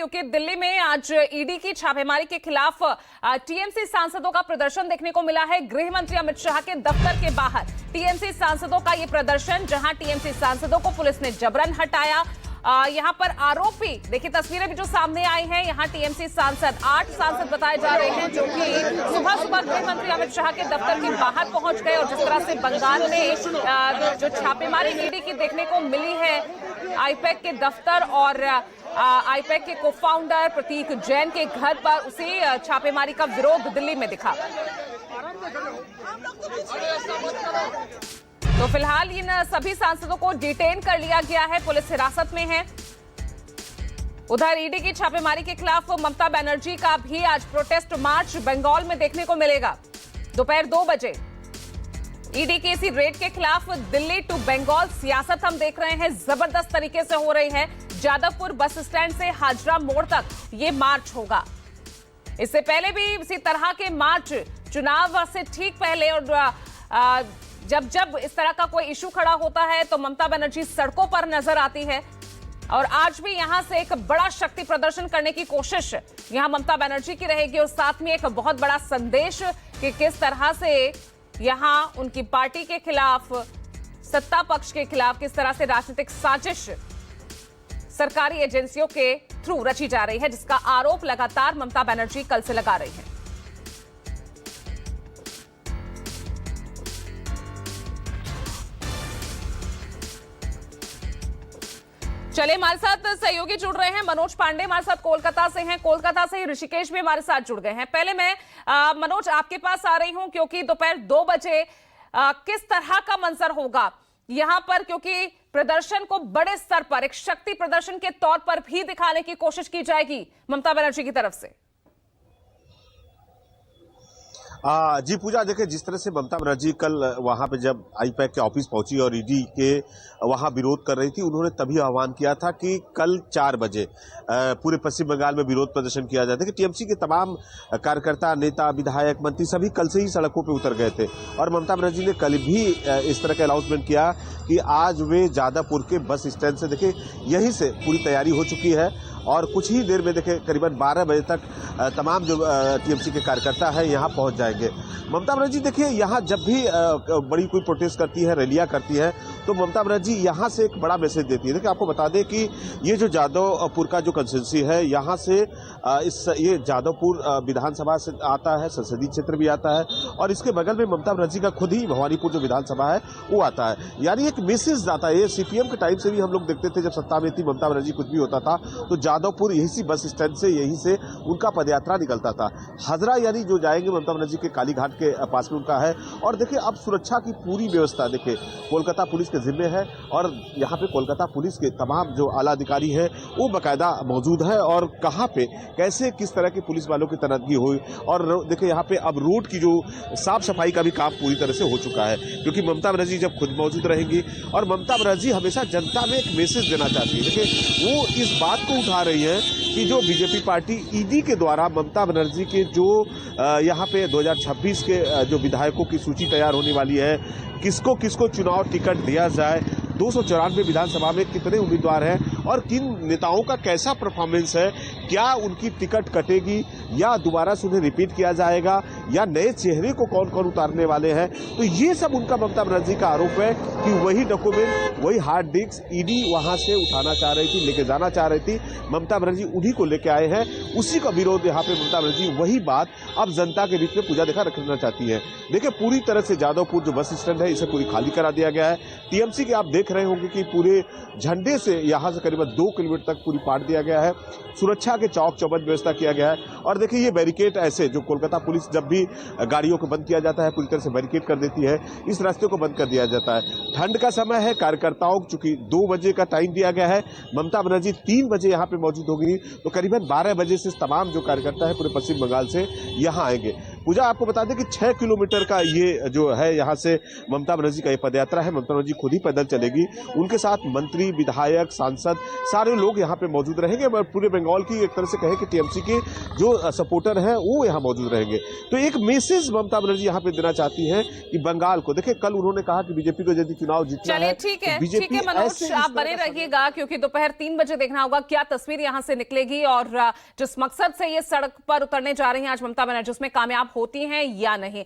क्योंकि दिल्ली में आज ईडी की छापेमारी के खिलाफ टीएमसी सांसदों का प्रदर्शन देखने को मिला है। गृह मंत्री अमित शाह के दफ्तर के बाहर टीएमसी सांसदों का ये प्रदर्शन, जहां टीएमसी सांसदों को पुलिस ने जबरन हटाया। यहां पर आरोपी, देखिए तस्वीरें भी जो सामने आई हैं, यहां टीएमसी सांसद 8 सांसद बताए जा रहे हैं जो कि सुबह सुबह गृह मंत्री अमित शाह के दफ्तर के बाहर पहुंच गए। और जिस तरह से बंगाल में जो छापेमारी ईडी की देखने को मिली है आईपैक के दफ्तर और आईपैक के को फाउंडर प्रतीक जैन के घर पर, उसी छापेमारी का विरोध दिल्ली में दिखा। तो फिलहाल इन सभी सांसदों को डिटेन कर लिया गया है, पुलिस हिरासत में है। उधर ईडी की छापेमारी के खिलाफ ममता बनर्जी का भी आज प्रोटेस्ट मार्च बंगाल में देखने को मिलेगा। दोपहर 2 बजे ईडी के इसी रेड के खिलाफ दिल्ली टू बंगाल सियासत हम देख रहे हैं, जबरदस्त तरीके से हो रही है। जादवपुर बस स्टैंड से हाजरा मोड़ तक ये मार्च होगा। इससे पहले भी इसी तरह के मार्च चुनाव से ठीक पहले और जब इस तरह का कोई इशू खड़ा होता है तो ममता बनर्जी सड़कों पर नजर आती है। और आज भी यहां से एक बड़ा शक्ति प्रदर्शन करने की कोशिश यहां ममता बनर्जी की रहेगी और साथ में एक बहुत बड़ा संदेश कि किस तरह से यहां उनकी पार्टी के खिलाफ, सत्ता पक्ष के खिलाफ किस तरह से राजनीतिक साजिश सरकारी एजेंसियों के थ्रू रची जा रही है, जिसका आरोप लगातार ममता बनर्जी कल से लगा रही है। चलिए, हमारे साथ सहयोगी जुड़ रहे हैं। मनोज पांडे हमारे साथ कोलकाता से हैं। कोलकाता से ही ऋषिकेश भी हमारे साथ जुड़ गए हैं। पहले मैं मनोज आपके पास आ रही हूं क्योंकि दोपहर 2 बजे किस तरह का मंजर होगा यहां पर, क्योंकि प्रदर्शन को बड़े स्तर पर एक शक्ति प्रदर्शन के तौर पर भी दिखाने की कोशिश की जाएगी ममता बनर्जी की तरफ से। जी पूजा, देखिए जिस तरह से ममता बनर्जी कल वहां पे जब आईपैक के ऑफिस पहुंची और ईडी के वहां विरोध कर रही थी, उन्होंने तभी आह्वान किया था कि कल 4 बजे पूरे पश्चिम बंगाल में विरोध प्रदर्शन किया जाए। देखिए टीएमसी के तमाम कार्यकर्ता, नेता, विधायक, मंत्री सभी कल से ही सड़कों पे उतर गए थे और ममता बनर्जी ने कल भी इस तरह का अनाउंसमेंट किया कि आज वे जादवपुर के बस स्टैंड से, देखिए यहीं से पूरी तैयारी हो चुकी है और कुछ ही देर में देखिए करीबन 12 बजे तक तमाम जो टीएमसी के कार्यकर्ता हैं यहाँ पहुंच जाएंगे। ममता बनर्जी देखिए यहाँ जब भी बड़ी कोई प्रोटेस्ट करती है, रैलियां करती है, तो ममता बनर्जी यहाँ से एक बड़ा मैसेज देती है। देखिए आपको बता दें कि ये जो जादवपुर का जो कंस्टिट्यूंसी है, यहाँ से ये जादवपुर विधानसभा से आता है, संसदीय क्षेत्र भी आता है और इसके बगल में ममता बनर्जी का खुद ही भवानीपुर जो विधानसभा है वो आता है। यानी एक मैसेज जाता है। ये सीपीएम के टाइम से भी हम लोग देखते थे, जब सत्ता में थी ममता बनर्जी, कुछ भी होता था तो जादवपुर यहीं से बस स्टैंड से, यहीं से उनका पदयात्रा निकलता था। हाजरा यानी जो जाएंगे ममता बनर्जी के कालीघाट के पास में उनका है। और देखिए अब सुरक्षा की पूरी व्यवस्था देखिए कोलकाता पुलिस के जिम्मे है और यहाँ पे कोलकाता पुलिस के तमाम जो आला अधिकारी हैं वो बाकायदा मौजूद है और कहाँ पे कैसे किस तरह की पुलिस वालों की तैनाती हुई। और देखिए यहाँ पे अब रोड की जो साफ सफाई का भी काम पूरी तरह से हो चुका है, क्योंकि ममता बनर्जी जब खुद मौजूद रहेंगी और ममता बनर्जी हमेशा जनता में एक मैसेज देना चाहती है। देखिए वो इस बात को उठा रही है कि जो बीजेपी पार्टी ईडी के द्वारा ममता बनर्जी के जो यहाँ पे 2026 के जो विधायकों की सूची तैयार होने वाली है, किसको किसको चुनाव टिकट दिया जाए, 294 विधानसभा में कितने उम्मीदवार हैं और किन नेताओं का कैसा परफॉर्मेंस है, क्या उनकी टिकट कटेगी या दोबारा से उन्हें रिपीट किया जाएगा या नए चेहरे को कौन कौन उतारने वाले हैं, तो ये सब उनका ममता बनर्जी का आरोप है कि वही डॉक्यूमेंट, वही हार्ड डिस्क ईडी वहां से उठाना चाह रही थी, लेके जाना चाह रही थी। ममता बनर्जी उन्हीं को लेके आए हैं, उसी का विरोध यहाँ पे ममता बनर्जी वही बात अब जनता के बीच में पूजा देखा रखना चाहती है। देखिए पूरी तरह से जादवपुर जो बस स्टैंड है इसे पूरी खाली करा दिया गया है। टीएमसी के आप देख रहे होंगे कि पूरे झंडे से यहाँ से करीबन 2 किलोमीटर तक पूरी पाट दिया गया है। सुरक्षा के चौक चौबंद व्यवस्था किया गया है और देखिए ये बैरिकेड ऐसे जो कोलकाता पुलिस जब भी गाड़ियों को बंद किया जाता है पूरी तरह से बैरिकेड कर देती है, इस रास्ते को बंद कर दिया जाता है। ठंड का समय है, कार्यकर्ताओं चूंकि 2 बजे का टाइम दिया गया है, ममता बनर्जी 3 बजे यहाँ पे मौजूद होगी, तो करीबन 12 बजे से तमाम जो कार्यकर्ता है पूरे पश्चिम बंगाल से यहाँ आएंगे। पूजा आपको बता दें कि 6 किलोमीटर का ये जो है यहाँ से ममता बनर्जी का ये पदयात्रा है। ममता बनर्जी खुद ही पैदल चलेगी, उनके साथ मंत्री, विधायक, सांसद सारे लोग यहाँ पे मौजूद रहेंगे। पूरे बंगाल की एक तरह से कहे कि टीएमसी के जो सपोर्टर हैं वो यहाँ मौजूद रहेंगे। तो एक मैसेज ममता बनर्जी यहाँ पे देना चाहती है कि बंगाल को देखिए, कल उन्होंने कहा कि बीजेपी को यदि चुनाव जीतना चलिए है ठीक है, तो बीजेपी ठीक है मनोज, आप बने रहिएगा क्योंकि दोपहर 3 बजे देखना होगा क्या तस्वीर यहां से निकलेगी और जिस मकसद से ये सड़क पर उतरने जा रही हैं आज ममता बनर्जी उसमें कामयाब होती हैं या नहीं।